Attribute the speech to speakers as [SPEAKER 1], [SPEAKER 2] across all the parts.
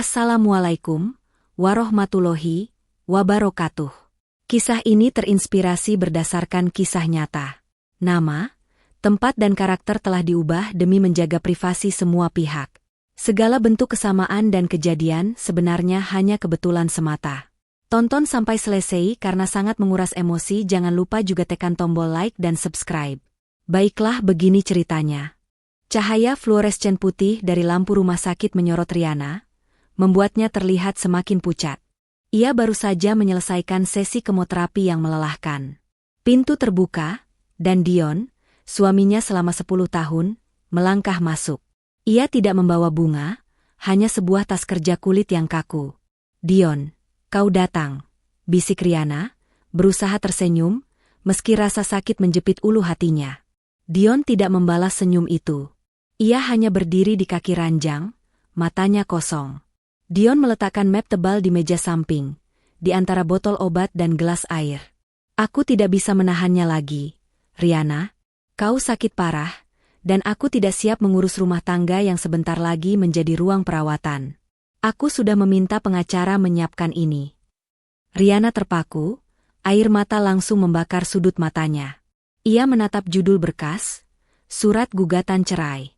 [SPEAKER 1] Assalamualaikum warahmatullahi wabarakatuh. Kisah ini terinspirasi berdasarkan kisah nyata. Nama, tempat dan karakter telah diubah demi menjaga privasi semua pihak. Segala bentuk kesamaan dan kejadian sebenarnya hanya kebetulan semata. Tonton sampai selesai karena sangat menguras emosi. Jangan lupa juga tekan tombol like dan subscribe. Baiklah, begini ceritanya. Cahaya fluorescen putih dari lampu rumah sakit menyorot Riana, membuatnya terlihat semakin pucat. Ia baru saja menyelesaikan sesi kemoterapi yang melelahkan. Pintu terbuka, dan Dion, suaminya selama 10 tahun, melangkah masuk. Ia tidak membawa bunga, hanya sebuah tas kerja kulit yang kaku. "Dion, kau datang," bisik Riana, berusaha tersenyum, meski rasa sakit menjepit ulu hatinya. Dion tidak membalas senyum itu. Ia hanya berdiri di kaki ranjang, matanya kosong. Dion meletakkan map tebal di meja samping, di antara botol obat dan gelas air. "Aku tidak bisa menahannya lagi, Riana. Kau sakit parah, dan aku tidak siap mengurus rumah tangga yang sebentar lagi menjadi ruang perawatan. Aku sudah meminta pengacara menyiapkan ini." Riana terpaku, air mata langsung membakar sudut matanya. Ia menatap judul berkas, "Surat Gugatan Cerai."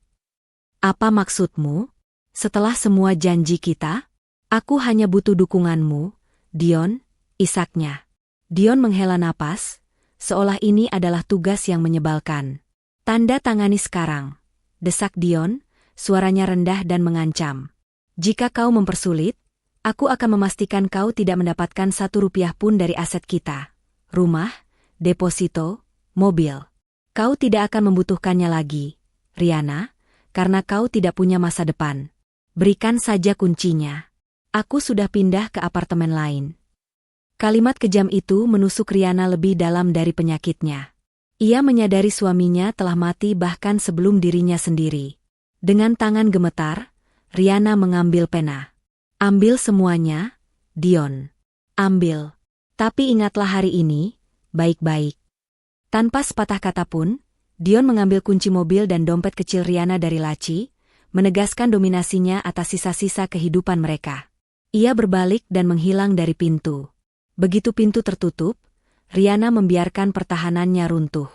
[SPEAKER 1] "Apa maksudmu? Setelah semua janji kita, aku hanya butuh dukunganmu, Dion," isaknya. Dion menghela napas, seolah ini adalah tugas yang menyebalkan. "Tanda tangani sekarang," desak Dion, suaranya rendah dan mengancam. "Jika kau mempersulit, aku akan memastikan kau tidak mendapatkan 1 rupiah pun dari aset kita. Rumah, deposito, mobil. Kau tidak akan membutuhkannya lagi, Riana, karena kau tidak punya masa depan. Berikan saja kuncinya. Aku sudah pindah ke apartemen lain." Kalimat kejam itu menusuk Riana lebih dalam dari penyakitnya. Ia menyadari suaminya telah mati bahkan sebelum dirinya sendiri. Dengan tangan gemetar, Riana mengambil pena. "Ambil semuanya, Dion. Ambil. Tapi ingatlah hari ini, baik-baik." Tanpa sepatah kata pun, Dion mengambil kunci mobil dan dompet kecil Riana dari laci, menegaskan dominasinya atas sisa-sisa kehidupan mereka. Ia berbalik dan menghilang dari pintu. Begitu pintu tertutup, Riana membiarkan pertahanannya runtuh.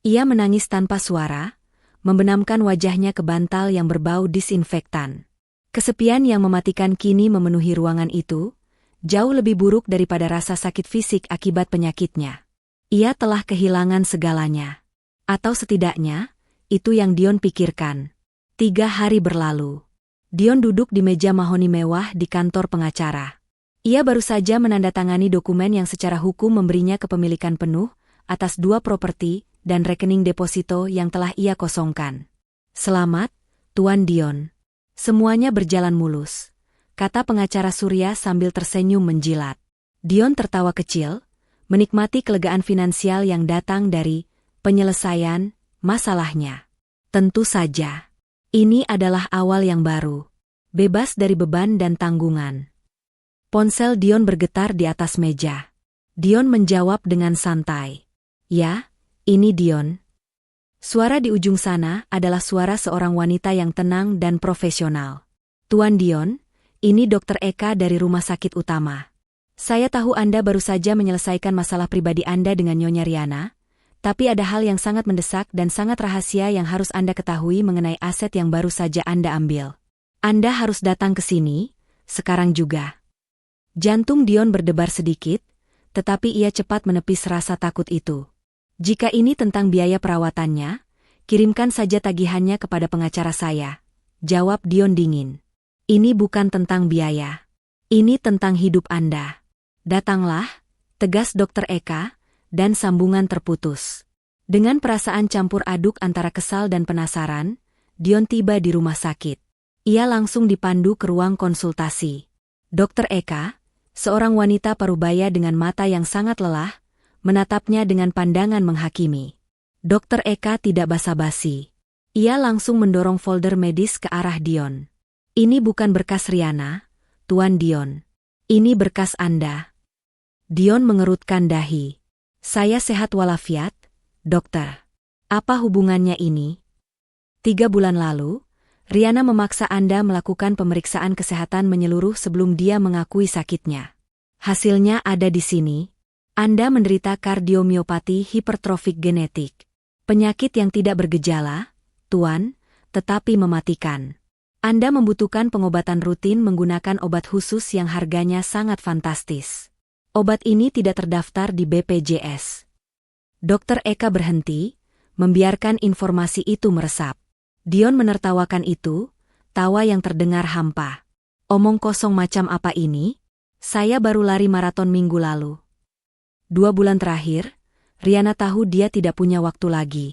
[SPEAKER 1] Ia menangis tanpa suara, membenamkan wajahnya ke bantal yang berbau disinfektan. Kesepian yang mematikan kini memenuhi ruangan itu, jauh lebih buruk daripada rasa sakit fisik akibat penyakitnya. Ia telah kehilangan segalanya. Atau setidaknya, itu yang Dion pikirkan. 3 hari berlalu. Dion duduk di meja mahoni mewah di kantor pengacara. Ia baru saja menandatangani dokumen yang secara hukum memberinya kepemilikan penuh atas 2 properti dan rekening deposito yang telah ia kosongkan. "Selamat, Tuan Dion. Semuanya berjalan mulus," kata pengacara Surya sambil tersenyum menjilat. Dion tertawa kecil, menikmati kelegaan finansial yang datang dari penyelesaian masalahnya. Tentu saja. Ini adalah awal yang baru. Bebas dari beban dan tanggungan. Ponsel Dion bergetar di atas meja. Dion menjawab dengan santai. "Ya, ini Dion." Suara di ujung sana adalah suara seorang wanita yang tenang dan profesional. "Tuan Dion, ini Dr. Eka dari Rumah Sakit Utama. Saya tahu Anda baru saja menyelesaikan masalah pribadi Anda dengan Nyonya Riana, tapi ada hal yang sangat mendesak dan sangat rahasia yang harus Anda ketahui mengenai aset yang baru saja Anda ambil. Anda harus datang ke sini, sekarang juga." Jantung Dion berdebar sedikit, tetapi ia cepat menepis rasa takut itu. "Jika ini tentang biaya perawatannya, kirimkan saja tagihannya kepada pengacara saya," jawab Dion dingin. "Ini bukan tentang biaya. Ini tentang hidup Anda. Datanglah," tegas Dr. Eka, dan sambungan terputus. Dengan perasaan campur aduk antara kesal dan penasaran, Dion tiba di rumah sakit. Ia langsung dipandu ke ruang konsultasi. Dr. Eka, seorang wanita parubaya dengan mata yang sangat lelah, menatapnya dengan pandangan menghakimi. Dr. Eka tidak basa-basi. Ia langsung mendorong folder medis ke arah Dion. "Ini bukan berkas Riana, Tuan Dion. Ini berkas Anda." Dion mengerutkan dahi. "Saya sehat walafiat, dokter. Apa hubungannya ini?" 3 bulan lalu, Riana memaksa Anda melakukan pemeriksaan kesehatan menyeluruh sebelum dia mengakui sakitnya. Hasilnya ada di sini. Anda menderita kardiomiopati hipertrofik genetik. Penyakit yang tidak bergejala, Tuan, tetapi mematikan. Anda membutuhkan pengobatan rutin menggunakan obat khusus yang harganya sangat fantastis. Obat ini tidak terdaftar di BPJS. Dr. Eka berhenti, membiarkan informasi itu meresap. Dion menertawakan itu, tawa yang terdengar hampa. Omong kosong macam apa ini? Saya baru lari maraton minggu lalu. 2 bulan terakhir, Riana tahu dia tidak punya waktu lagi.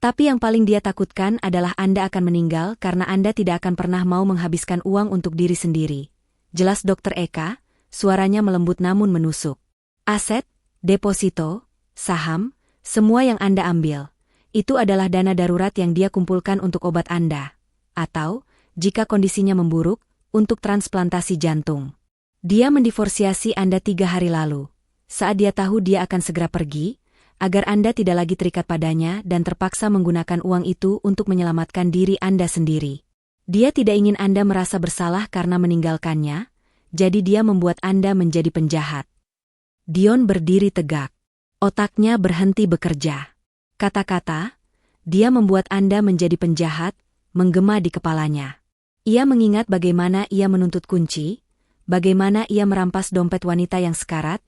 [SPEAKER 1] Tapi yang paling dia takutkan adalah Anda akan meninggal karena Anda tidak akan pernah mau menghabiskan uang untuk diri sendiri. Jelas Dr. Eka, suaranya melembut namun menusuk. Aset, deposito, saham, semua yang Anda ambil, itu adalah dana darurat yang dia kumpulkan untuk obat Anda. Atau, jika kondisinya memburuk, untuk transplantasi jantung. Dia mendivorsiasi Anda 3 hari lalu. Saat dia tahu dia akan segera pergi, agar Anda tidak lagi terikat padanya dan terpaksa menggunakan uang itu untuk menyelamatkan diri Anda sendiri. Dia tidak ingin Anda merasa bersalah karena meninggalkannya, jadi dia membuat Anda menjadi penjahat. Dion berdiri tegak. Otaknya berhenti bekerja. Kata-kata, dia membuat Anda menjadi penjahat, menggema di kepalanya. Ia mengingat bagaimana ia menuntut kunci, bagaimana ia merampas dompet wanita yang sekarat,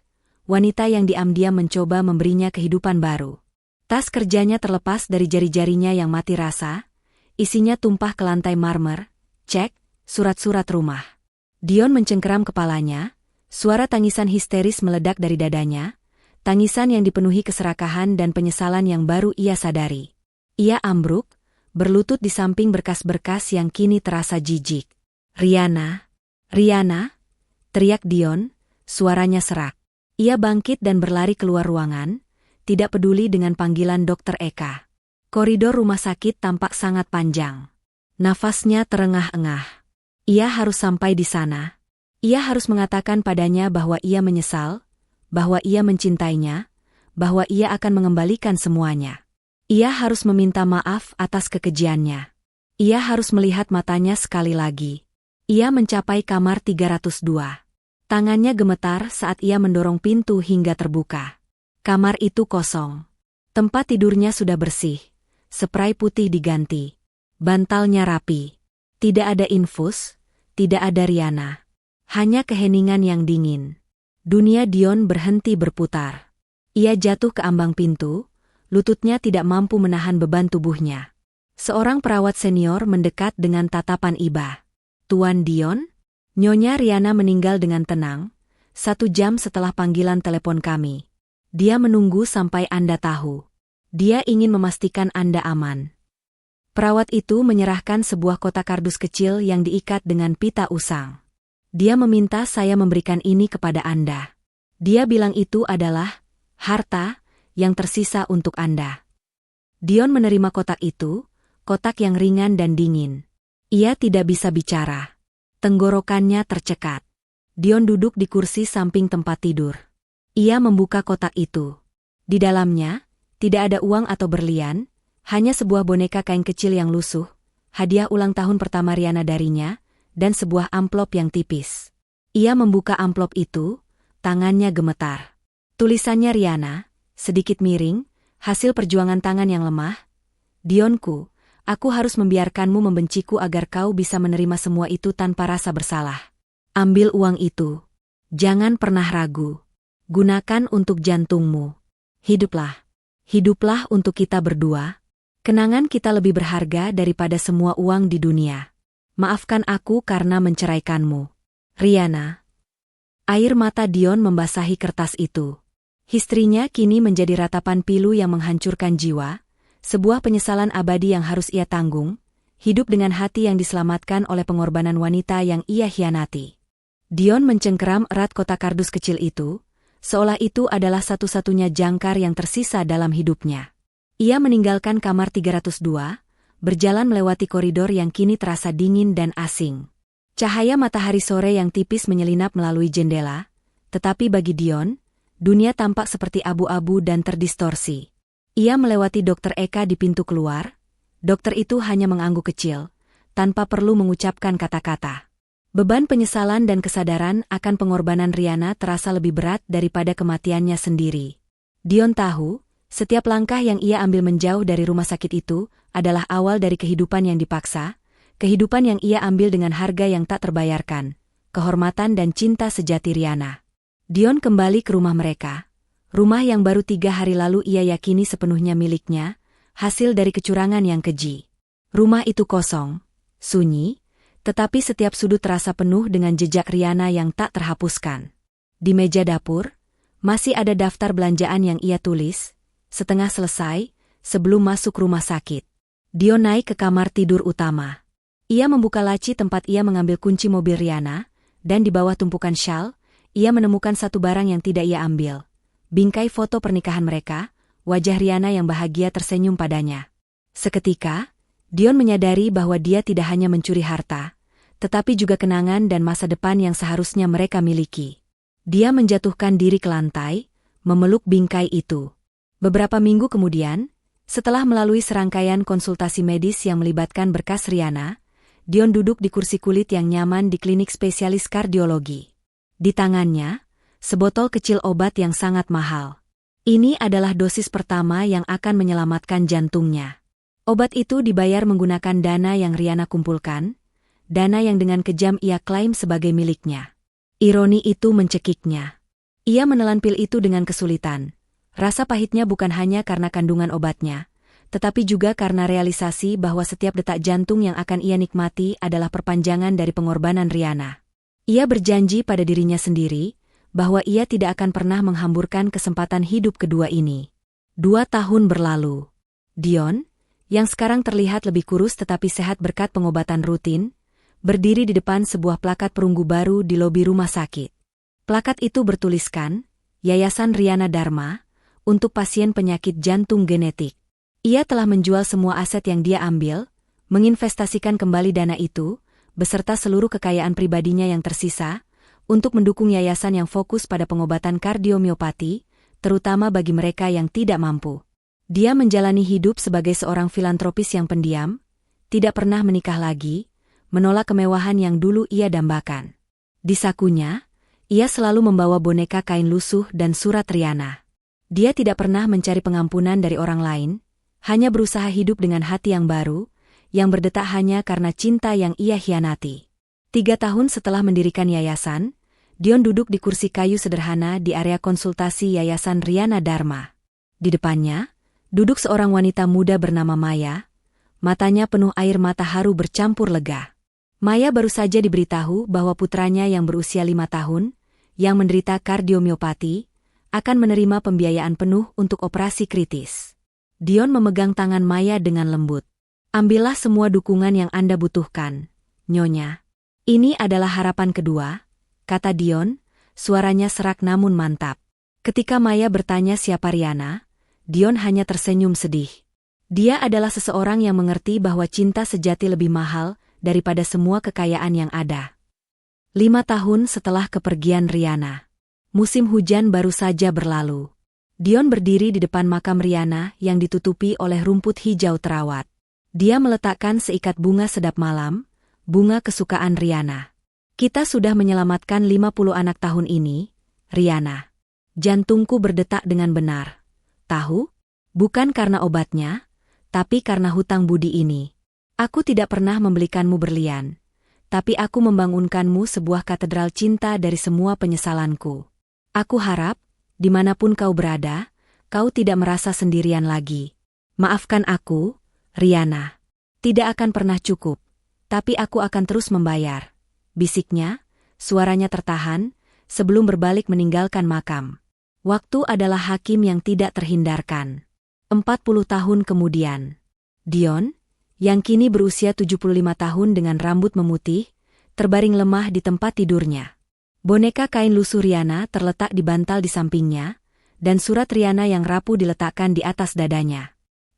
[SPEAKER 1] wanita yang diam-diam mencoba memberinya kehidupan baru. Tas kerjanya terlepas dari jari-jarinya yang mati rasa, isinya tumpah ke lantai marmer, cek, surat-surat rumah. Dion mencengkeram kepalanya, suara tangisan histeris meledak dari dadanya, tangisan yang dipenuhi keserakahan dan penyesalan yang baru ia sadari. Ia ambruk, berlutut di samping berkas-berkas yang kini terasa jijik. Riana, Riana, teriak Dion, suaranya serak. Ia bangkit dan berlari keluar ruangan, tidak peduli dengan panggilan Dr. Eka. Koridor rumah sakit tampak sangat panjang. Nafasnya terengah-engah. Ia harus sampai di sana. Ia harus mengatakan padanya bahwa ia menyesal, bahwa ia mencintainya, bahwa ia akan mengembalikan semuanya. Ia harus meminta maaf atas kekejiannya. Ia harus melihat matanya sekali lagi. Ia mencapai kamar 302. Tangannya gemetar saat ia mendorong pintu hingga terbuka. Kamar itu kosong. Tempat tidurnya sudah bersih. Spray putih diganti. Bantalnya rapi. Tidak ada infus, tidak ada Riana. Hanya keheningan yang dingin. Dunia Dion berhenti berputar. Ia jatuh ke ambang pintu, lututnya tidak mampu menahan beban tubuhnya. Seorang perawat senior mendekat dengan tatapan iba. Tuan Dion? Nyonya Riana meninggal dengan tenang, 1 jam setelah panggilan telepon kami. Dia menunggu sampai Anda tahu. Dia ingin memastikan Anda aman. Perawat itu menyerahkan sebuah kotak kardus kecil yang diikat dengan pita usang. Dia meminta saya memberikan ini kepada Anda. Dia bilang itu adalah harta yang tersisa untuk Anda. Dion menerima kotak itu, kotak yang ringan dan dingin. Ia tidak bisa bicara. Tenggorokannya tercekat. Dion duduk di kursi samping tempat tidur. Ia membuka kotak itu. Di dalamnya, tidak ada uang atau berlian, hanya sebuah boneka kain kecil yang lusuh, hadiah ulang tahun pertama Riana darinya, dan sebuah amplop yang tipis. Ia membuka amplop itu, tangannya gemetar. Tulisannya Riana, sedikit miring, hasil perjuangan tangan yang lemah. Dionku, aku harus membiarkanmu membenciku agar kau bisa menerima semua itu tanpa rasa bersalah. Ambil uang itu. Jangan pernah ragu. Gunakan untuk jantungmu. Hiduplah. Hiduplah untuk kita berdua. Kenangan kita lebih berharga daripada semua uang di dunia. Maafkan aku karena menceraikanmu. Riana. Air mata Dion membasahi kertas itu. Histrinya kini menjadi ratapan pilu yang menghancurkan jiwa. Sebuah penyesalan abadi yang harus ia tanggung, hidup dengan hati yang diselamatkan oleh pengorbanan wanita yang ia hianati. Dion mencengkeram erat kotak kardus kecil itu, seolah itu adalah satu-satunya jangkar yang tersisa dalam hidupnya. Ia meninggalkan kamar 302, berjalan melewati koridor yang kini terasa dingin dan asing. Cahaya matahari sore yang tipis menyelinap melalui jendela, tetapi bagi Dion, dunia tampak seperti abu-abu dan terdistorsi. Ia melewati Dr. Eka di pintu keluar. Dokter itu hanya mengangguk kecil, tanpa perlu mengucapkan kata-kata. Beban penyesalan dan kesadaran akan pengorbanan Riana terasa lebih berat daripada kematiannya sendiri. Dion tahu, setiap langkah yang ia ambil menjauh dari rumah sakit itu adalah awal dari kehidupan yang dipaksa, kehidupan yang ia ambil dengan harga yang tak terbayarkan, kehormatan dan cinta sejati Riana. Dion kembali ke rumah mereka. Rumah yang baru 3 hari lalu ia yakini sepenuhnya miliknya, hasil dari kecurangan yang keji. Rumah itu kosong, sunyi, tetapi setiap sudut terasa penuh dengan jejak Riana yang tak terhapuskan. Di meja dapur, masih ada daftar belanjaan yang ia tulis, setengah selesai, sebelum masuk rumah sakit. Dion naik ke kamar tidur utama. Ia membuka laci tempat ia mengambil kunci mobil Riana, dan di bawah tumpukan syal, ia menemukan satu barang yang tidak ia ambil. Bingkai foto pernikahan mereka, wajah Riana yang bahagia tersenyum padanya. Seketika, Dion menyadari bahwa dia tidak hanya mencuri harta, tetapi juga kenangan dan masa depan yang seharusnya mereka miliki. Dia menjatuhkan diri ke lantai, memeluk bingkai itu. Beberapa minggu kemudian, setelah melalui serangkaian konsultasi medis yang melibatkan berkas Riana, Dion duduk di kursi kulit yang nyaman di klinik spesialis kardiologi. Di tangannya, sebotol kecil obat yang sangat mahal. Ini adalah dosis pertama yang akan menyelamatkan jantungnya. Obat itu dibayar menggunakan dana yang Riana kumpulkan, dana yang dengan kejam ia klaim sebagai miliknya. Ironi itu mencekiknya. Ia menelan pil itu dengan kesulitan. Rasa pahitnya bukan hanya karena kandungan obatnya, tetapi juga karena realisasi bahwa setiap detak jantung yang akan ia nikmati adalah perpanjangan dari pengorbanan Riana. Ia berjanji pada dirinya sendiri, bahwa ia tidak akan pernah menghamburkan kesempatan hidup kedua ini. 2 tahun berlalu. Dion, yang sekarang terlihat lebih kurus tetapi sehat berkat pengobatan rutin, berdiri di depan sebuah plakat perunggu baru di lobi rumah sakit. Plakat itu bertuliskan, Yayasan Riana Dharma, untuk pasien penyakit jantung genetik. Ia telah menjual semua aset yang dia ambil, menginvestasikan kembali dana itu, beserta seluruh kekayaan pribadinya yang tersisa, untuk mendukung yayasan yang fokus pada pengobatan kardiomiopati, terutama bagi mereka yang tidak mampu. Dia menjalani hidup sebagai seorang filantropis yang pendiam, tidak pernah menikah lagi, menolak kemewahan yang dulu ia dambakan. Di sakunya, ia selalu membawa boneka kain lusuh dan surat Riana. Dia tidak pernah mencari pengampunan dari orang lain, hanya berusaha hidup dengan hati yang baru, yang berdetak hanya karena cinta yang ia hianati. 3 tahun setelah mendirikan yayasan, Dion duduk di kursi kayu sederhana di area konsultasi Yayasan Riana Dharma. Di depannya, duduk seorang wanita muda bernama Maya, matanya penuh air mata haru bercampur lega. Maya baru saja diberitahu bahwa putranya yang berusia 5 tahun, yang menderita kardiomiopati, akan menerima pembiayaan penuh untuk operasi kritis. Dion memegang tangan Maya dengan lembut. Ambillah semua dukungan yang Anda butuhkan, Nyonya. Ini adalah harapan kedua, kata Dion, suaranya serak namun mantap. Ketika Maya bertanya siapa Riana, Dion hanya tersenyum sedih. Dia adalah seseorang yang mengerti bahwa cinta sejati lebih mahal daripada semua kekayaan yang ada. 5 tahun setelah kepergian Riana, musim hujan baru saja berlalu. Dion berdiri di depan makam Riana yang ditutupi oleh rumput hijau terawat. Dia meletakkan seikat bunga sedap malam, bunga kesukaan Riana. Kita sudah menyelamatkan 50 anak tahun ini, Riana. Jantungku berdetak dengan benar. Tahu? Bukan karena obatnya, tapi karena hutang budi ini. Aku tidak pernah membelikanmu berlian, tapi aku membangunkanmu sebuah katedral cinta dari semua penyesalanku. Aku harap, dimanapun kau berada, kau tidak merasa sendirian lagi. Maafkan aku, Riana. Tidak akan pernah cukup, tapi aku akan terus membayar. Bisiknya, suaranya tertahan, sebelum berbalik meninggalkan makam. Waktu adalah hakim yang tidak terhindarkan. 40 tahun kemudian, Dion, yang kini berusia 75 tahun dengan rambut memutih, terbaring lemah di tempat tidurnya. Boneka kain lusuh Riana terletak di bantal di sampingnya, dan surat Riana yang rapuh diletakkan di atas dadanya.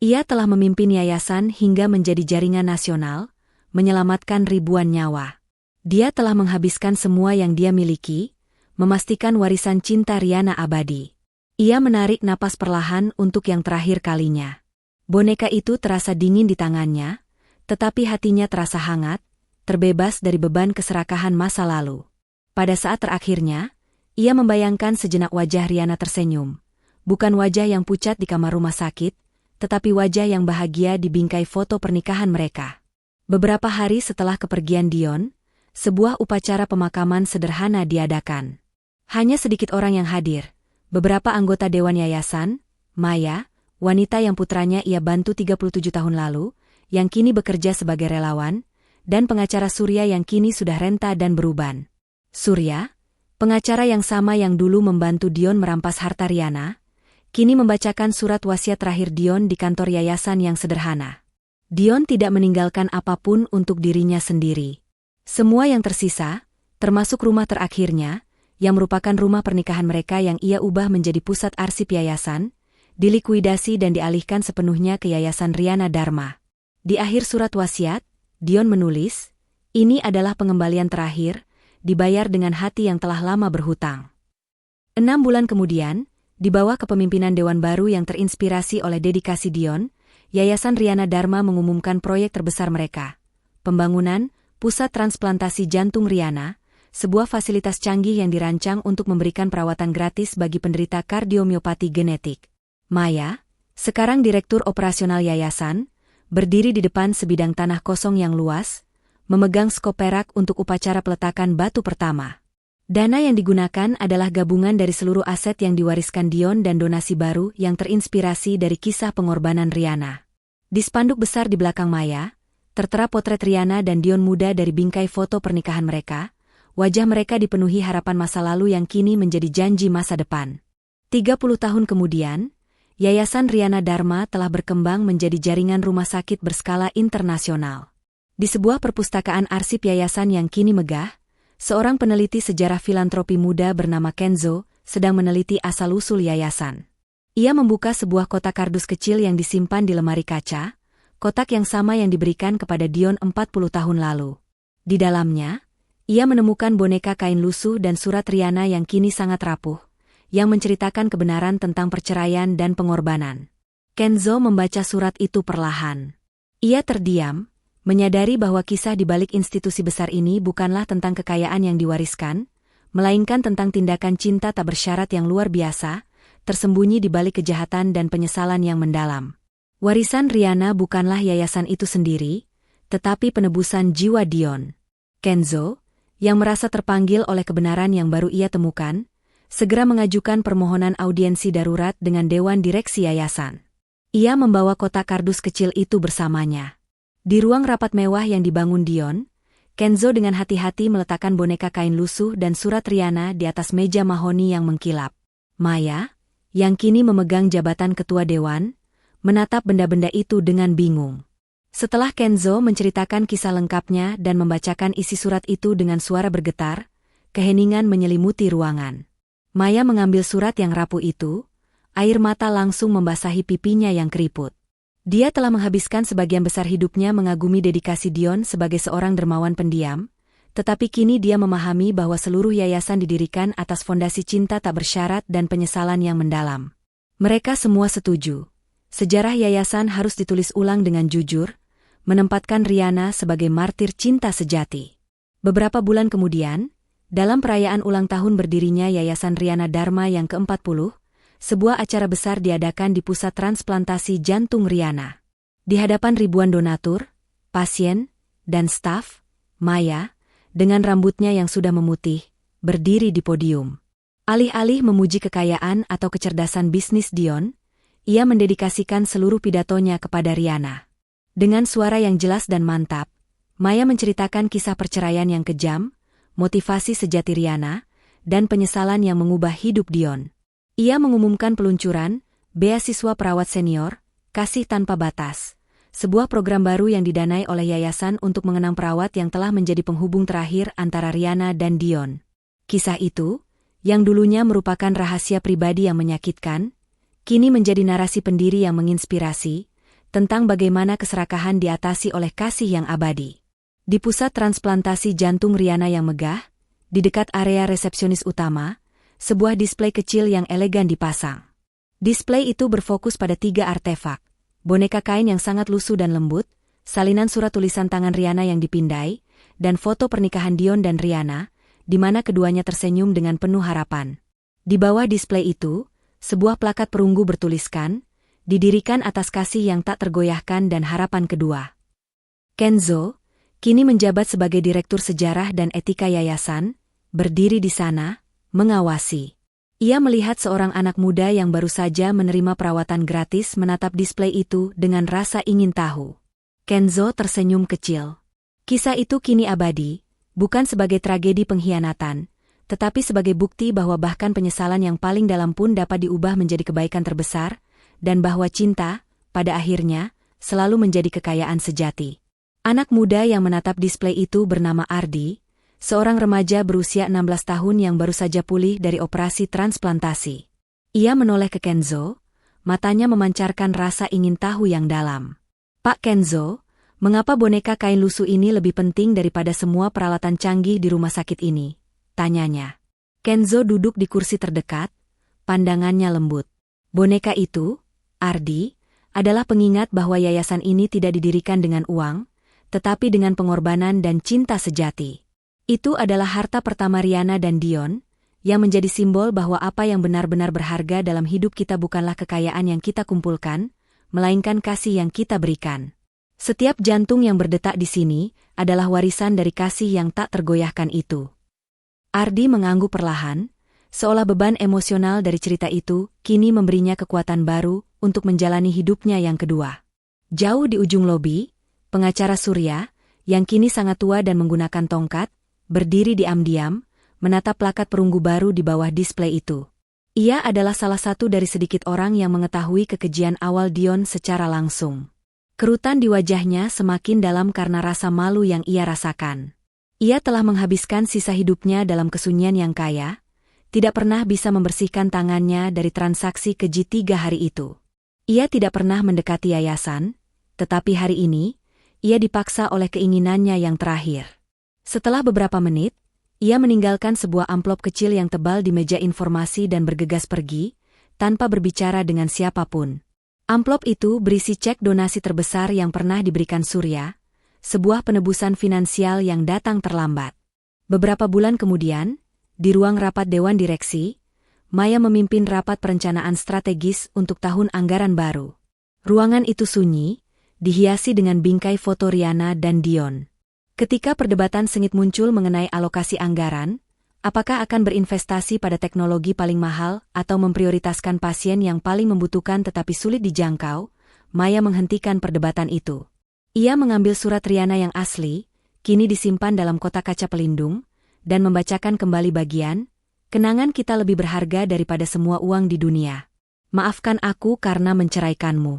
[SPEAKER 1] Ia telah memimpin yayasan hingga menjadi jaringan nasional, menyelamatkan ribuan nyawa. Dia telah menghabiskan semua yang dia miliki, memastikan warisan cinta Riana abadi. Ia menarik napas perlahan untuk yang terakhir kalinya. Boneka itu terasa dingin di tangannya, Tetapi hatinya terasa hangat, terbebas dari beban keserakahan masa lalu. Pada saat terakhirnya, ia membayangkan sejenak wajah Riana tersenyum. Bukan wajah yang pucat di kamar rumah sakit, tetapi wajah yang bahagia di bingkai foto pernikahan mereka. Beberapa hari setelah kepergian Dion, sebuah upacara pemakaman sederhana diadakan. Hanya sedikit orang yang hadir. Beberapa anggota Dewan Yayasan, Maya, wanita yang putranya ia bantu 37 tahun lalu, yang kini bekerja sebagai relawan, dan pengacara Surya yang kini sudah renta dan beruban. Surya, pengacara yang sama yang dulu membantu Dion merampas harta Riana, kini membacakan surat wasiat terakhir Dion di kantor yayasan yang sederhana. Dion tidak meninggalkan apapun untuk dirinya sendiri. Semua yang tersisa, termasuk rumah terakhirnya, yang merupakan rumah pernikahan mereka yang ia ubah menjadi pusat arsip yayasan, dilikuidasi dan dialihkan sepenuhnya ke Yayasan Riana Dharma. Di akhir surat wasiat, Dion menulis, "Ini adalah pengembalian terakhir, dibayar dengan hati yang telah lama berhutang." 6 bulan kemudian, di bawah kepemimpinan Dewan baru yang terinspirasi oleh dedikasi Dion, Yayasan Riana Dharma mengumumkan proyek terbesar mereka. Pembangunan Pusat Transplantasi Jantung Riana, sebuah fasilitas canggih yang dirancang untuk memberikan perawatan gratis bagi penderita kardiomiopati genetik. Maya, sekarang Direktur Operasional Yayasan, berdiri di depan sebidang tanah kosong yang luas, memegang skop perak untuk upacara peletakan batu pertama. Dana yang digunakan adalah gabungan dari seluruh aset yang diwariskan Dion dan donasi baru yang terinspirasi dari kisah pengorbanan Riana. Di spanduk besar di belakang Maya, tertera potret Riana dan Dion muda dari bingkai foto pernikahan mereka. Wajah mereka dipenuhi harapan masa lalu yang kini menjadi janji masa depan. 30 tahun kemudian, Yayasan Riana Dharma telah berkembang menjadi jaringan rumah sakit berskala internasional. Di sebuah perpustakaan arsip yayasan yang kini megah, seorang peneliti sejarah filantropi muda bernama Kenzo sedang meneliti asal-usul yayasan. Ia membuka sebuah kotak kardus kecil yang disimpan di lemari kaca, kotak yang sama yang diberikan kepada Dion 40 tahun lalu. Di dalamnya, ia menemukan boneka kain lusuh dan surat Riana yang kini sangat rapuh, yang menceritakan kebenaran tentang perceraian dan pengorbanan. Kenzo membaca surat itu perlahan. Ia terdiam, menyadari bahwa kisah di balik institusi besar ini bukanlah tentang kekayaan yang diwariskan, melainkan tentang tindakan cinta tak bersyarat yang luar biasa, tersembunyi di balik kejahatan dan penyesalan yang mendalam. Warisan Riana bukanlah yayasan itu sendiri, tetapi penebusan jiwa Dion. Kenzo, yang merasa terpanggil oleh kebenaran yang baru ia temukan, segera mengajukan permohonan audiensi darurat dengan Dewan Direksi Yayasan. Ia membawa kotak kardus kecil itu bersamanya. Di ruang rapat mewah yang dibangun Dion, Kenzo dengan hati-hati meletakkan boneka kain lusuh dan surat Riana di atas meja mahoni yang mengkilap. Maya, yang kini memegang jabatan ketua dewan, menatap benda-benda itu dengan bingung. Setelah Kenzo menceritakan kisah lengkapnya dan membacakan isi surat itu dengan suara bergetar, keheningan menyelimuti ruangan. Maya mengambil surat yang rapuh itu, air mata langsung membasahi pipinya yang keriput. Dia telah menghabiskan sebagian besar hidupnya mengagumi dedikasi Dion sebagai seorang dermawan pendiam, tetapi kini dia memahami bahwa seluruh yayasan didirikan atas fondasi cinta tak bersyarat dan penyesalan yang mendalam. Mereka semua setuju. Sejarah yayasan harus ditulis ulang dengan jujur, menempatkan Riana sebagai martir cinta sejati. Beberapa bulan kemudian, dalam perayaan ulang tahun berdirinya Yayasan Riana Dharma yang ke-40, sebuah acara besar diadakan di Pusat Transplantasi Jantung Riana. Di hadapan ribuan donatur, pasien, dan staf, Maya, dengan rambutnya yang sudah memutih, berdiri di podium. Alih-alih memuji kekayaan atau kecerdasan bisnis Dion, ia mendedikasikan seluruh pidatonya kepada Riana. Dengan suara yang jelas dan mantap, Maya menceritakan kisah perceraian yang kejam, motivasi sejati Riana, dan penyesalan yang mengubah hidup Dion. Ia mengumumkan peluncuran Beasiswa Perawat Senior, Kasih Tanpa Batas, sebuah program baru yang didanai oleh yayasan untuk mengenang perawat yang telah menjadi penghubung terakhir antara Riana dan Dion. Kisah itu, yang dulunya merupakan rahasia pribadi yang menyakitkan, kini menjadi narasi pendiri yang menginspirasi, tentang bagaimana keserakahan diatasi oleh kasih yang abadi. Di Pusat Transplantasi Jantung Riana yang megah, di dekat area resepsionis utama, sebuah display kecil yang elegan dipasang. Display itu berfokus pada 3 artefak, boneka kain yang sangat lusuh dan lembut, salinan surat tulisan tangan Riana yang dipindai, dan foto pernikahan Dion dan Riana, di mana keduanya tersenyum dengan penuh harapan. Di bawah display itu, sebuah plakat perunggu bertuliskan, didirikan atas kasih yang tak tergoyahkan dan harapan kedua. Kenzo, kini menjabat sebagai Direktur Sejarah dan Etika Yayasan, berdiri di sana, mengawasi. Ia melihat seorang anak muda yang baru saja menerima perawatan gratis menatap display itu dengan rasa ingin tahu. Kenzo tersenyum kecil. Kisah itu kini abadi, bukan sebagai tragedi pengkhianatan, tetapi sebagai bukti bahwa bahkan penyesalan yang paling dalam pun dapat diubah menjadi kebaikan terbesar, dan bahwa cinta, pada akhirnya, selalu menjadi kekayaan sejati. Anak muda yang menatap display itu bernama Ardi, seorang remaja berusia 16 tahun yang baru saja pulih dari operasi transplantasi. Ia menoleh ke Kenzo, matanya memancarkan rasa ingin tahu yang dalam. "Pak Kenzo, mengapa boneka kain lusuh ini lebih penting daripada semua peralatan canggih di rumah sakit ini?" tanyanya. Kenzo duduk di kursi terdekat, pandangannya lembut. "Boneka itu, Ardi, adalah pengingat bahwa yayasan ini tidak didirikan dengan uang, tetapi dengan pengorbanan dan cinta sejati. Itu adalah harta pertama Riana dan Dion, yang menjadi simbol bahwa apa yang benar-benar berharga dalam hidup kita bukanlah kekayaan yang kita kumpulkan, melainkan kasih yang kita berikan. Setiap jantung yang berdetak di sini adalah warisan dari kasih yang tak tergoyahkan itu." Ardi mengangguk perlahan, seolah beban emosional dari cerita itu kini memberinya kekuatan baru untuk menjalani hidupnya yang kedua. Jauh di ujung lobi, pengacara Surya, yang kini sangat tua dan menggunakan tongkat, berdiri diam-diam, menatap plakat perunggu baru di bawah display itu. Ia adalah salah satu dari sedikit orang yang mengetahui kekejian awal Dion secara langsung. Kerutan di wajahnya semakin dalam karena rasa malu yang ia rasakan. Ia telah menghabiskan sisa hidupnya dalam kesunyian yang kaya, tidak pernah bisa membersihkan tangannya dari transaksi keji 3 hari itu. Ia tidak pernah mendekati yayasan, tetapi hari ini, ia dipaksa oleh keinginannya yang terakhir. Setelah beberapa menit, ia meninggalkan sebuah amplop kecil yang tebal di meja informasi dan bergegas pergi, tanpa berbicara dengan siapapun. Amplop itu berisi cek donasi terbesar yang pernah diberikan Surya, sebuah penebusan finansial yang datang terlambat. Beberapa bulan kemudian, di ruang rapat Dewan Direksi, Maya memimpin rapat perencanaan strategis untuk tahun anggaran baru. Ruangan itu sunyi, dihiasi dengan bingkai foto Riana dan Dion. Ketika perdebatan sengit muncul mengenai alokasi anggaran, apakah akan berinvestasi pada teknologi paling mahal atau memprioritaskan pasien yang paling membutuhkan tetapi sulit dijangkau, Maya menghentikan perdebatan itu. Ia mengambil surat Riana yang asli, kini disimpan dalam kotak kaca pelindung, dan membacakan kembali bagian, "Kenangan kita lebih berharga daripada semua uang di dunia. Maafkan aku karena menceraikanmu."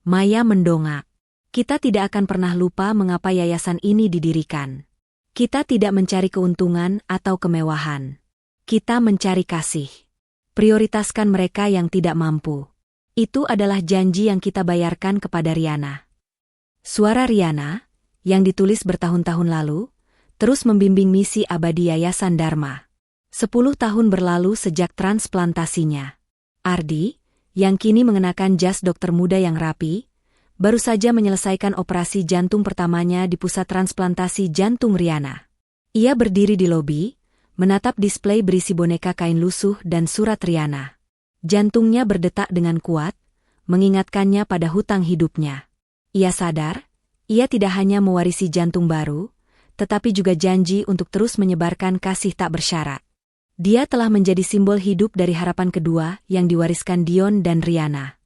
[SPEAKER 1] Maya mendongak. "Kita tidak akan pernah lupa mengapa yayasan ini didirikan. Kita tidak mencari keuntungan atau kemewahan. Kita mencari kasih. Prioritaskan mereka yang tidak mampu. Itu adalah janji yang kita bayarkan kepada Riana." Suara Riana, yang ditulis bertahun-tahun lalu, terus membimbing misi abadi Yayasan Dharma. 10 tahun berlalu sejak transplantasinya. Ardi, yang kini mengenakan jas dokter muda yang rapi, baru saja menyelesaikan operasi jantung pertamanya di pusat transplantasi jantung Riana. Ia berdiri di lobi, menatap display berisi boneka kain lusuh dan surat Riana. Jantungnya berdetak dengan kuat, mengingatkannya pada hutang hidupnya. Ia sadar, ia tidak hanya mewarisi jantung baru, tetapi juga janji untuk terus menyebarkan kasih tak bersyarat. Dia telah menjadi simbol hidup dari harapan kedua yang diwariskan Dion dan Riana.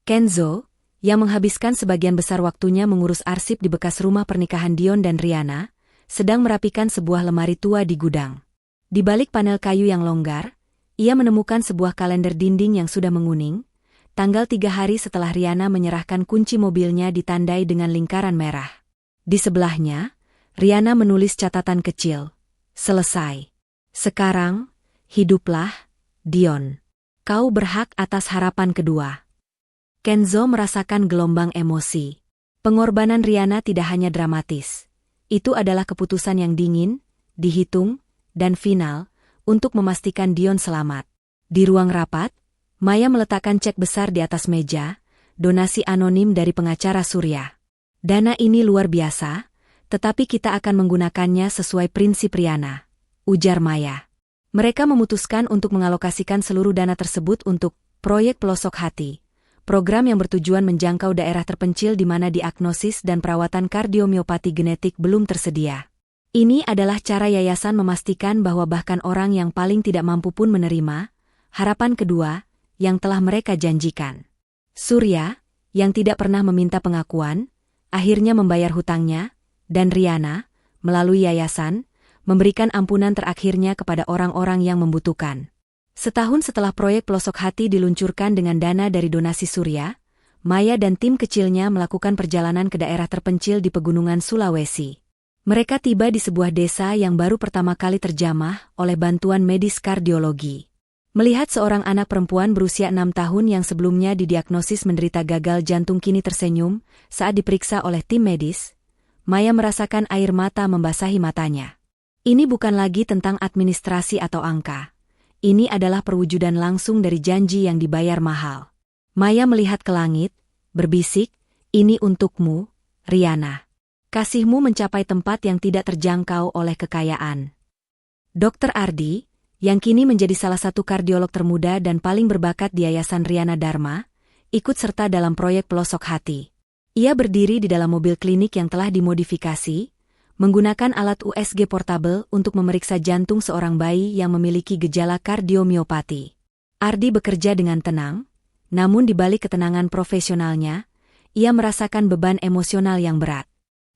[SPEAKER 1] Kenzo, yang menghabiskan sebagian besar waktunya mengurus arsip di bekas rumah pernikahan Dion dan Riana, sedang merapikan sebuah lemari tua di gudang. Di balik panel kayu yang longgar, ia menemukan sebuah kalender dinding yang sudah menguning, tanggal 3 hari setelah Riana menyerahkan kunci mobilnya ditandai dengan lingkaran merah. Di sebelahnya, Riana menulis catatan kecil, "Selesai. Sekarang, hiduplah, Dion. Kau berhak atas harapan kedua." Kenzo merasakan gelombang emosi. Pengorbanan Riana tidak hanya dramatis. Itu adalah keputusan yang dingin, dihitung, dan final, untuk memastikan Dion selamat. Di ruang rapat, Maya meletakkan cek besar di atas meja, donasi anonim dari pengacara Surya. Dana ini luar biasa, tetapi kita akan menggunakannya sesuai prinsip Riana, ujar Maya. Mereka memutuskan untuk mengalokasikan seluruh dana tersebut untuk proyek pelosok hati, program yang bertujuan menjangkau daerah terpencil di mana diagnosis dan perawatan kardiomiopati genetik belum tersedia. Ini adalah cara yayasan memastikan bahwa bahkan orang yang paling tidak mampu pun menerima harapan kedua yang telah mereka janjikan. Surya, yang tidak pernah meminta pengakuan, akhirnya membayar hutangnya, dan Riana, melalui yayasan, memberikan ampunan terakhirnya kepada orang-orang yang membutuhkan. Setahun setelah proyek pelosok hati diluncurkan dengan dana dari donasi Surya, Maya dan tim kecilnya melakukan perjalanan ke daerah terpencil di pegunungan Sulawesi. Mereka tiba di sebuah desa yang baru pertama kali terjamah oleh bantuan medis kardiologi. Melihat seorang anak perempuan berusia 6 tahun yang sebelumnya didiagnosis menderita gagal jantung kini tersenyum saat diperiksa oleh tim medis, Maya merasakan air mata membasahi matanya. Ini bukan lagi tentang administrasi atau angka. Ini adalah perwujudan langsung dari janji yang dibayar mahal. Maya melihat ke langit, berbisik, "Ini untukmu, Riana. Kasihmu mencapai tempat yang tidak terjangkau oleh kekayaan." Dr. Ardi, yang kini menjadi salah satu kardiolog termuda dan paling berbakat di Yayasan Riana Dharma, ikut serta dalam proyek pelosok hati. Ia berdiri di dalam mobil klinik yang telah dimodifikasi, menggunakan alat USG portable untuk memeriksa jantung seorang bayi yang memiliki gejala kardiomiopati. Ardi bekerja dengan tenang, namun di balik ketenangan profesionalnya, ia merasakan beban emosional yang berat.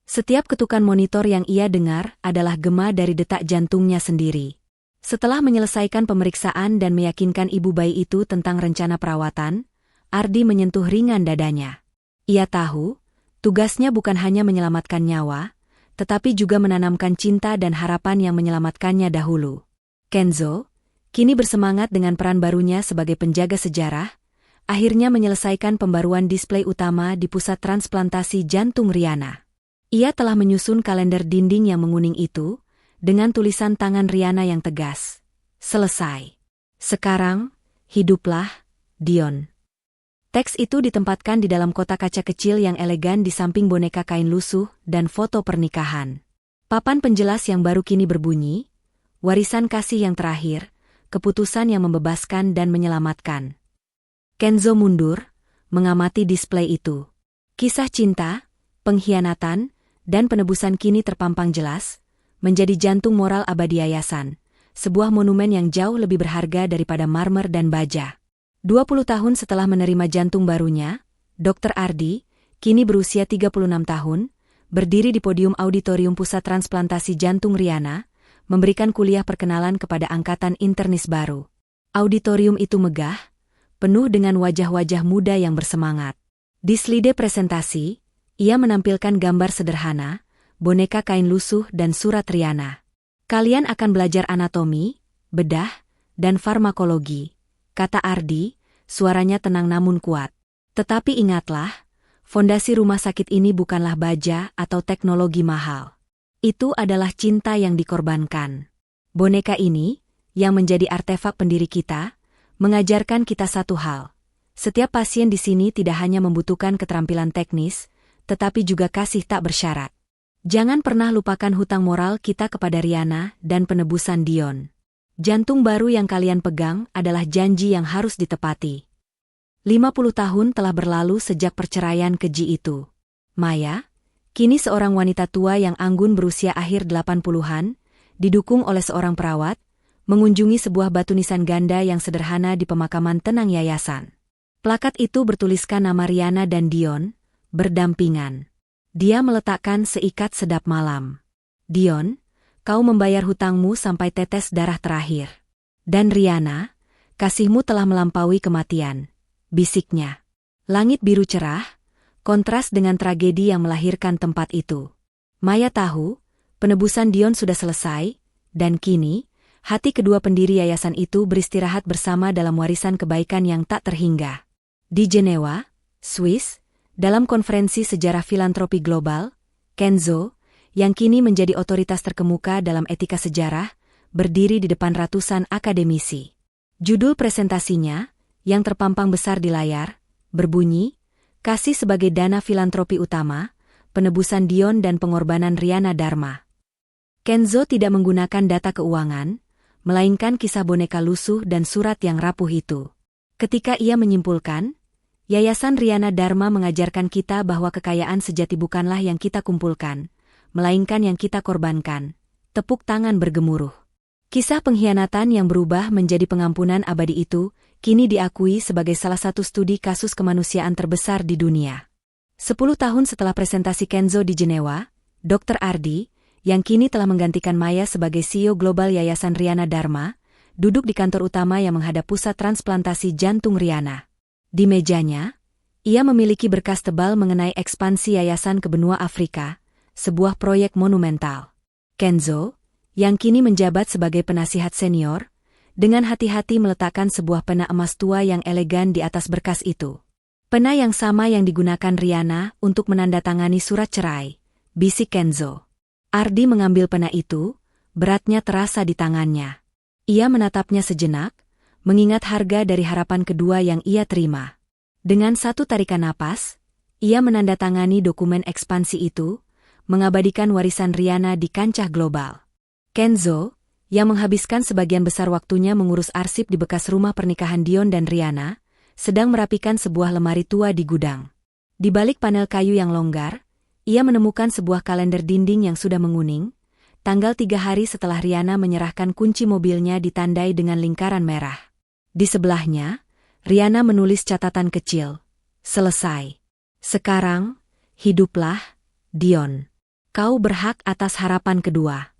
[SPEAKER 1] Setiap ketukan monitor yang ia dengar adalah gema dari detak jantungnya sendiri. Setelah menyelesaikan pemeriksaan dan meyakinkan ibu bayi itu tentang rencana perawatan, Ardi menyentuh ringan dadanya. Ia tahu, tugasnya bukan hanya menyelamatkan nyawa, tetapi juga menanamkan cinta dan harapan yang menyelamatkannya dahulu. Kenzo, kini bersemangat dengan peran barunya sebagai penjaga sejarah, akhirnya menyelesaikan pembaruan display utama di pusat transplantasi jantung Riana. Ia telah menyusun kalender dinding yang menguning itu, dengan tulisan tangan Riana yang tegas. "Selesai. Sekarang, hiduplah, Dion." Teks itu ditempatkan di dalam kotak kaca kecil yang elegan di samping boneka kain lusuh dan foto pernikahan. Papan penjelas yang baru kini berbunyi, "Warisan kasih yang terakhir, keputusan yang membebaskan dan menyelamatkan." Kenzo mundur, mengamati display itu. Kisah cinta, pengkhianatan, dan penebusan kini terpampang jelas, menjadi jantung moral abadi yayasan, sebuah monumen yang jauh lebih berharga daripada marmer dan baja. 20 tahun setelah menerima jantung barunya, Dr. Ardi, kini berusia 36 tahun, berdiri di podium auditorium Pusat Transplantasi Jantung Riana, memberikan kuliah perkenalan kepada angkatan internis baru. Auditorium itu megah, penuh dengan wajah-wajah muda yang bersemangat. Di slide presentasi, ia menampilkan gambar sederhana, boneka kain lusuh dan surat Riana. "Kalian akan belajar anatomi, bedah, dan farmakologi," kata Ardi, suaranya tenang namun kuat. "Tetapi ingatlah, fondasi rumah sakit ini bukanlah baja atau teknologi mahal. Itu adalah cinta yang dikorbankan. Boneka ini, yang menjadi artefak pendiri kita, mengajarkan kita satu hal. Setiap pasien di sini tidak hanya membutuhkan keterampilan teknis, tetapi juga kasih tak bersyarat. Jangan pernah lupakan hutang moral kita kepada Riana dan penebusan Dion. Jantung baru yang kalian pegang adalah janji yang harus ditepati." 50 tahun telah berlalu sejak perceraian keji itu. Maya, kini seorang wanita tua yang anggun berusia akhir 80-an, didukung oleh seorang perawat, mengunjungi sebuah batu nisan ganda yang sederhana di pemakaman tenang yayasan. Plakat itu bertuliskan nama Riana dan Dion, berdampingan. Dia meletakkan seikat sedap malam. "Dion, kau membayar hutangmu sampai tetes darah terakhir. Dan Riana, kasihmu telah melampaui kematian," bisiknya. Langit biru cerah, kontras dengan tragedi yang melahirkan tempat itu. Maya tahu, penebusan Dion sudah selesai, dan kini, hati kedua pendiri yayasan itu beristirahat bersama dalam warisan kebaikan yang tak terhingga. Di Jenewa, Swiss, dalam konferensi sejarah filantropi global, Kenzo, yang kini menjadi otoritas terkemuka dalam etika sejarah, berdiri di depan ratusan akademisi. Judul presentasinya, yang terpampang besar di layar, berbunyi, "Kasih sebagai dana filantropi utama, penebusan Dion dan pengorbanan Riana Dharma. Kenzo tidak menggunakan data keuangan, melainkan kisah boneka lusuh dan surat yang rapuh itu. Ketika ia menyimpulkan, Yayasan Riana Dharma mengajarkan kita bahwa kekayaan sejati bukanlah yang kita kumpulkan, melainkan yang kita korbankan. Tepuk tangan bergemuruh. Kisah pengkhianatan yang berubah menjadi pengampunan abadi itu, kini diakui sebagai salah satu studi kasus kemanusiaan terbesar di dunia. 10 tahun setelah presentasi Kenzo di Jenewa, Dr. Ardi, yang kini telah menggantikan Maya sebagai CEO Global Yayasan Riana Dharma, duduk di kantor utama yang menghadap pusat transplantasi jantung Riana. Di mejanya, ia memiliki berkas tebal mengenai ekspansi yayasan ke benua Afrika, sebuah proyek monumental. Kenzo, yang kini menjabat sebagai penasihat senior, dengan hati-hati meletakkan sebuah pena emas tua yang elegan di atas berkas itu. Pena yang sama yang digunakan Riana untuk menandatangani surat cerai, bisik Kenzo. Ardi mengambil pena itu, beratnya terasa di tangannya. Ia menatapnya sejenak, mengingat harga dari harapan kedua yang ia terima. Dengan satu tarikan napas, ia menandatangani dokumen ekspansi itu, mengabadikan warisan Riana di kancah global. Kenzo, yang menghabiskan sebagian besar waktunya mengurus arsip di bekas rumah pernikahan Dion dan Riana, sedang merapikan sebuah lemari tua di gudang. Di balik panel kayu yang longgar, ia menemukan sebuah kalender dinding yang sudah menguning, tanggal 3 hari setelah Riana menyerahkan kunci mobilnya ditandai dengan lingkaran merah. Di sebelahnya, Riana menulis catatan kecil. Selesai. Sekarang, hiduplah, Dion. Kau berhak atas harapan kedua.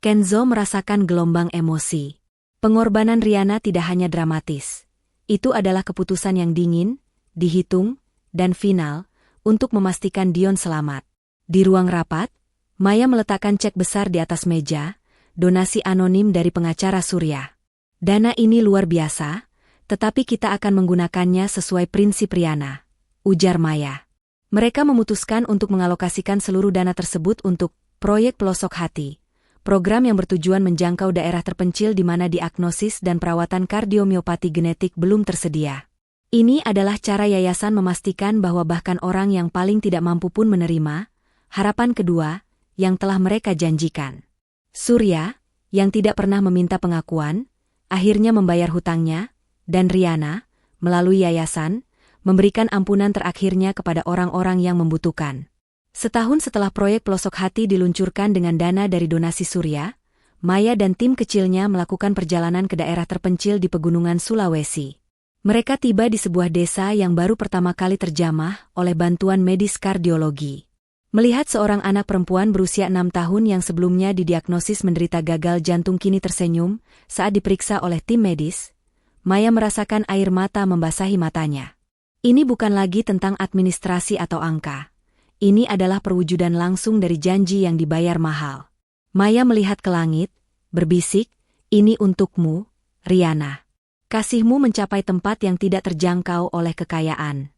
[SPEAKER 1] Kenzo merasakan gelombang emosi. Pengorbanan Riana tidak hanya dramatis. Itu adalah keputusan yang dingin, dihitung, dan final, untuk memastikan Dion selamat. Di ruang rapat, Maya meletakkan cek besar di atas meja, donasi anonim dari pengacara Surya. Dana ini luar biasa, tetapi kita akan menggunakannya sesuai prinsip Riana, ujar Maya. Mereka memutuskan untuk mengalokasikan seluruh dana tersebut untuk proyek pelosok hati, program yang bertujuan menjangkau daerah terpencil di mana diagnosis dan perawatan kardiomiopati genetik belum tersedia. Ini adalah cara yayasan memastikan bahwa bahkan orang yang paling tidak mampu pun menerima harapan kedua yang telah mereka janjikan. Surya, yang tidak pernah meminta pengakuan, akhirnya membayar hutangnya, dan Riana, melalui yayasan, memberikan ampunan terakhirnya kepada orang-orang yang membutuhkan. Setahun setelah proyek pelosok hati diluncurkan dengan dana dari donasi Surya, Maya dan tim kecilnya melakukan perjalanan ke daerah terpencil di pegunungan Sulawesi. Mereka tiba di sebuah desa yang baru pertama kali terjamah oleh bantuan medis kardiologi. Melihat seorang anak perempuan berusia 6 tahun yang sebelumnya didiagnosis menderita gagal jantung kini tersenyum saat diperiksa oleh tim medis, Maya merasakan air mata membasahi matanya. Ini bukan lagi tentang administrasi atau angka. Ini adalah perwujudan langsung dari janji yang dibayar mahal. Maya melihat ke langit, berbisik, "Ini untukmu, Riana. Kasihmu mencapai tempat yang tidak terjangkau oleh kekayaan."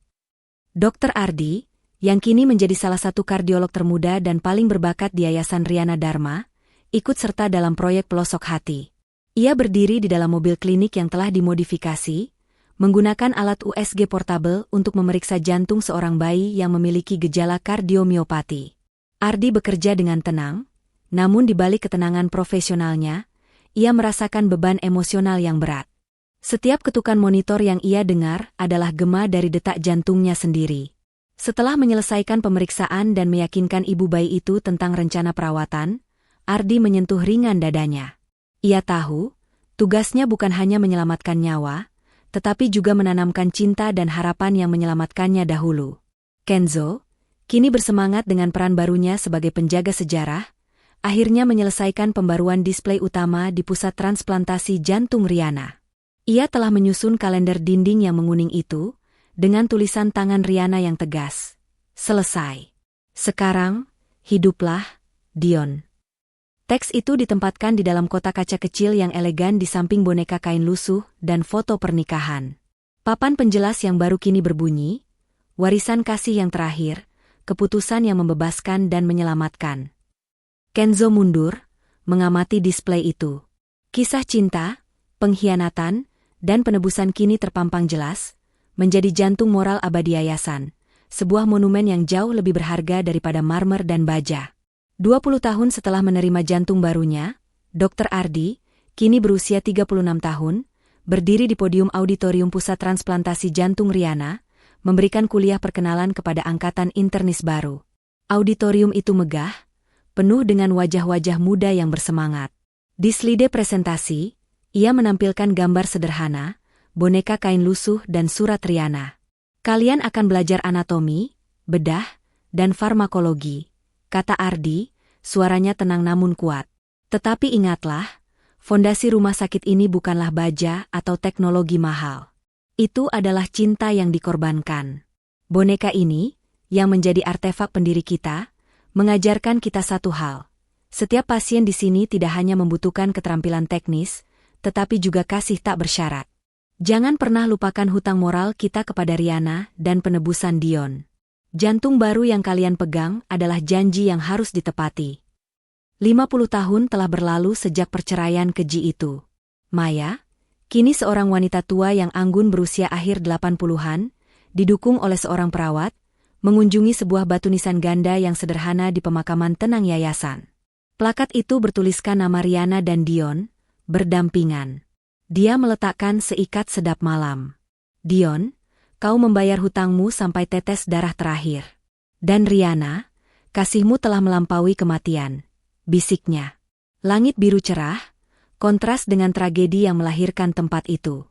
[SPEAKER 1] Dr. Ardi, yang kini menjadi salah satu kardiolog termuda dan paling berbakat di Yayasan Riana Dharma, ikut serta dalam proyek pelosok hati. Ia berdiri di dalam mobil klinik yang telah dimodifikasi, menggunakan alat USG portable untuk memeriksa jantung seorang bayi yang memiliki gejala kardiomiopati. Ardi bekerja dengan tenang, namun di balik ketenangan profesionalnya, ia merasakan beban emosional yang berat. Setiap ketukan monitor yang ia dengar adalah gema dari detak jantungnya sendiri. Setelah menyelesaikan pemeriksaan dan meyakinkan ibu bayi itu tentang rencana perawatan, Ardi menyentuh ringan dadanya. Ia tahu, tugasnya bukan hanya menyelamatkan nyawa, tetapi juga menanamkan cinta dan harapan yang menyelamatkannya dahulu. Kenzo, kini bersemangat dengan peran barunya sebagai penjaga sejarah, akhirnya menyelesaikan pembaruan display utama di pusat transplantasi jantung Riana. Ia telah menyusun kalender dinding yang menguning itu, dengan tulisan tangan Riana yang tegas. Selesai. Sekarang, hiduplah, Dion. Teks itu ditempatkan di dalam kotak kaca kecil yang elegan di samping boneka kain lusuh dan foto pernikahan. Papan penjelas yang baru kini berbunyi, warisan kasih yang terakhir, keputusan yang membebaskan dan menyelamatkan. Kenzo mundur, mengamati display itu. Kisah cinta, pengkhianatan, dan penebusan kini terpampang jelas, menjadi jantung moral abadi yayasan, sebuah monumen yang jauh lebih berharga daripada marmer dan baja. 20 tahun setelah menerima jantung barunya, Dr. Ardi, kini berusia 36 tahun, berdiri di podium auditorium Pusat Transplantasi Jantung Riana, memberikan kuliah perkenalan kepada angkatan internis baru. Auditorium itu megah, penuh dengan wajah-wajah muda yang bersemangat. Di slide presentasi, ia menampilkan gambar sederhana, boneka kain lusuh dan surat Riana. Kalian akan belajar anatomi, bedah, dan farmakologi, kata Ardi, suaranya tenang namun kuat. Tetapi ingatlah, fondasi rumah sakit ini bukanlah baja atau teknologi mahal. Itu adalah cinta yang dikorbankan. Boneka ini, yang menjadi artefak pendiri kita, mengajarkan kita satu hal. Setiap pasien di sini tidak hanya membutuhkan keterampilan teknis, tetapi juga kasih tak bersyarat. Jangan pernah lupakan hutang moral kita kepada Riana dan penebusan Dion. Jantung baru yang kalian pegang adalah janji yang harus ditepati. 50 tahun telah berlalu sejak perceraian keji itu. Maya, kini seorang wanita tua yang anggun berusia akhir 80-an, didukung oleh seorang perawat, mengunjungi sebuah batu nisan ganda yang sederhana di pemakaman tenang yayasan. Plakat itu bertuliskan nama Riana dan Dion, berdampingan. Dia meletakkan seikat sedap malam. Dion, kau membayar hutangmu sampai tetes darah terakhir. Dan Riana, kasihmu telah melampaui kematian, bisiknya. Langit biru cerah, kontras dengan tragedi yang melahirkan tempat itu.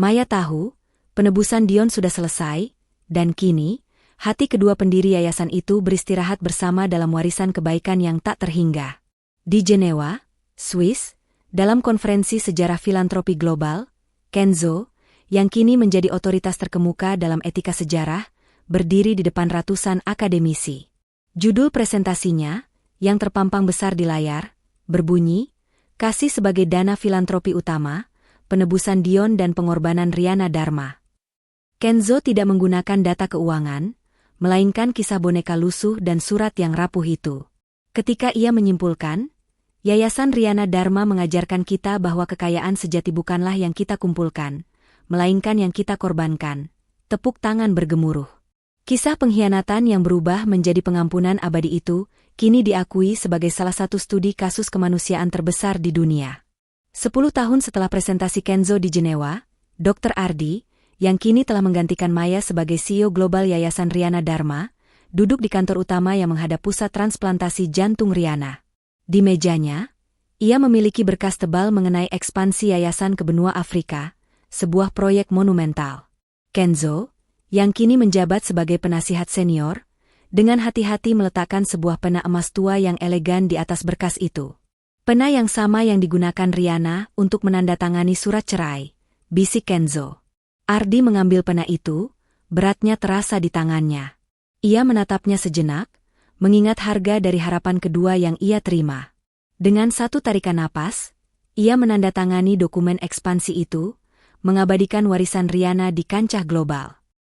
[SPEAKER 1] Maya tahu, penebusan Dion sudah selesai, dan kini, hati kedua pendiri yayasan itu beristirahat bersama dalam warisan kebaikan yang tak terhingga. Di Jenewa, Swiss, dalam konferensi sejarah filantropi global, Kenzo, yang kini menjadi otoritas terkemuka dalam etika sejarah, berdiri di depan ratusan akademisi. Judul presentasinya, yang terpampang besar di layar, berbunyi, Kasih sebagai dana filantropi utama, penebusan Dion dan pengorbanan Riana Dharma. Kenzo tidak menggunakan data keuangan, melainkan kisah boneka lusuh dan surat yang rapuh itu. Ketika ia menyimpulkan, Yayasan Riana Dharma mengajarkan kita bahwa kekayaan sejati bukanlah yang kita kumpulkan, melainkan yang kita korbankan. Tepuk tangan bergemuruh. Kisah pengkhianatan yang berubah menjadi pengampunan abadi itu, kini diakui sebagai salah satu studi kasus kemanusiaan terbesar di dunia. 10 tahun setelah presentasi Kenzo di Jenewa, Dr. Ardi, yang kini telah menggantikan Maya sebagai CEO Global Yayasan Riana Dharma, duduk di kantor utama yang menghadap Pusat Transplantasi Jantung Riana. Di mejanya, ia memiliki berkas tebal mengenai ekspansi yayasan ke benua Afrika, sebuah proyek monumental. Kenzo, yang kini menjabat sebagai penasihat senior, dengan hati-hati meletakkan sebuah pena emas tua yang elegan di atas berkas itu. Pena yang sama yang digunakan Riana untuk menandatangani surat cerai, bisik Kenzo. Ardi mengambil pena itu, beratnya terasa di tangannya. Ia menatapnya sejenak, mengingat harga dari harapan kedua yang ia terima. Dengan satu tarikan napas, ia menandatangani dokumen ekspansi itu, mengabadikan warisan Riana di kancah global.